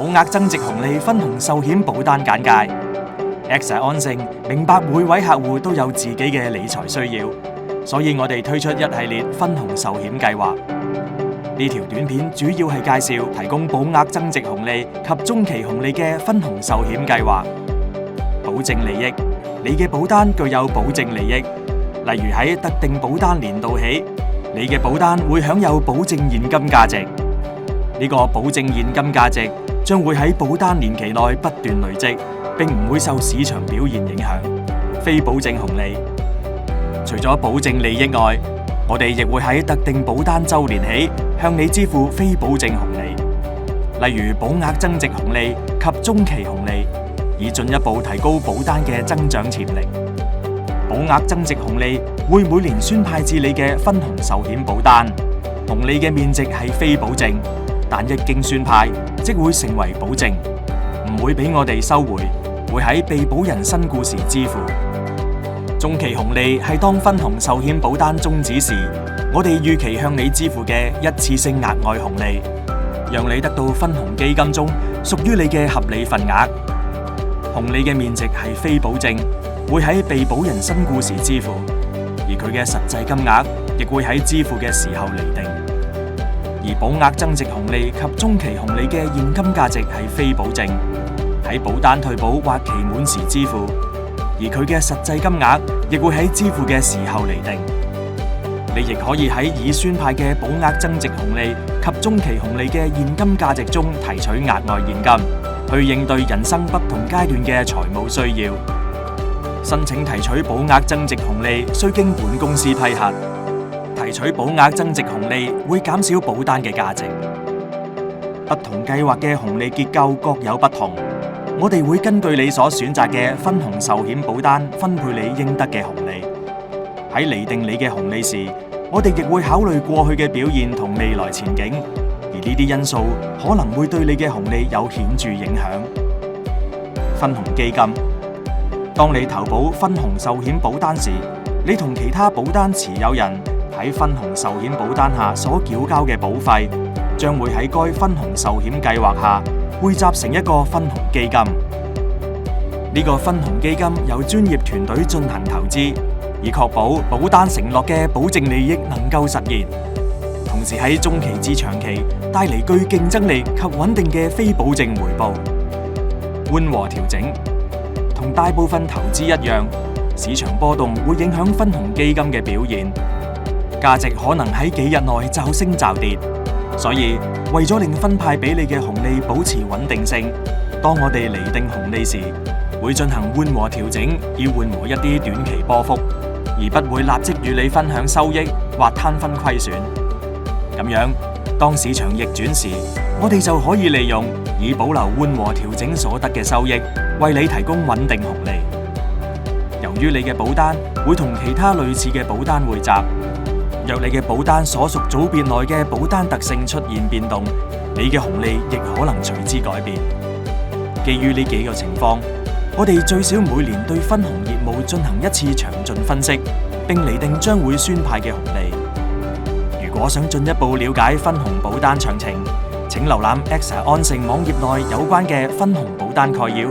保額增值紅利分紅壽險保單簡介。AXA 安盛明白每位客戶都有自己嘅理財需要，所以我哋推出一系列分紅壽險計劃。呢條短片主要係介紹提供保額增值紅利及中期紅利嘅分紅壽險計劃。保證利益，你嘅保單具有保證利益，例如喺特定保單年度起，你嘅保單會享有保證現金價值。呢個保證現金價值將會喺保單年期內不斷累積，並唔會受市場表現影響。非保證紅利，除咗保證利益外，我哋亦會喺特定保單週年起向你支付非保證紅利，例如保額增值紅利及中期紅利，以進一步提高保單嘅增長潛力。保額增值紅利會每年宣派至你嘅分紅壽險保單，紅利嘅面值係非保證，但一經宣派即會成為保證，唔會俾我哋收回，會喺被保人身故時支付。中期紅利係當分紅壽險保單終止時，我哋預期向你支付嘅一次性額外紅利，讓你得到分紅基金中屬於你嘅合理份額。紅利嘅面值係非保證，會喺被保人身故時支付，而佢嘅實際金額亦會喺支付嘅時候釐定。而保額增值紅利及中期紅利嘅現金價值係非保證，喺保單退保或期滿時支付，而佢嘅實際金額亦會喺支付嘅時候釐定。你亦可以喺已宣派嘅保額增值紅利及中期紅利嘅現金價值中提取額外現金，去應對人生不同階段嘅財務需要。申請提取保額增值紅利需經本公司批核。提取保額增值紅利會減少保單嘅價值。不同計劃嘅紅利結構各有不同，我哋會根據你所選擇嘅分紅壽險保單分配你應得嘅紅利。喺釐定你嘅紅利時，我哋亦會考慮過去嘅表現同未來前景，而呢啲因素可能會對你嘅紅利有顯著影響。分紅基金，當你投保分紅壽險保單時，你同其他保單持有人喺分紅壽險保單下所繳交嘅保費，將會喺該分紅壽險計劃下匯集成一個分紅基金。呢個分紅基金由專業團隊進行投資，以確保保單承諾嘅保證利益能夠實現，同時喺中期至長期帶嚟具競爭力及穩定嘅非保證回報。緩和調整，同大部分投資一樣，市場波動會影響分紅基金嘅表現，價值可能喺幾日內驟升驟跌，所以為咗令分派俾你嘅紅利保持穩定性，當我哋釐定紅利時，會進行緩和調整，以緩和一啲短期波幅，而不會立即與你分享收益或攤分虧損。咁樣，當市場逆轉時，我哋就可以利用以保留緩和調整所得嘅收益，為你提供穩定紅利。由於你嘅保單會同其他類似嘅保單匯集，若你嘅保單所屬組別內嘅保單特性出現變動，你嘅紅利亦可能隨之改變。基於呢幾個情況，我哋最少每年對分紅業務進行一次詳盡分析，並釐定將會宣派嘅紅利。如果想進一步了解分紅保單詳情，請瀏覽AXA安盛網頁內有關嘅分紅保單概要。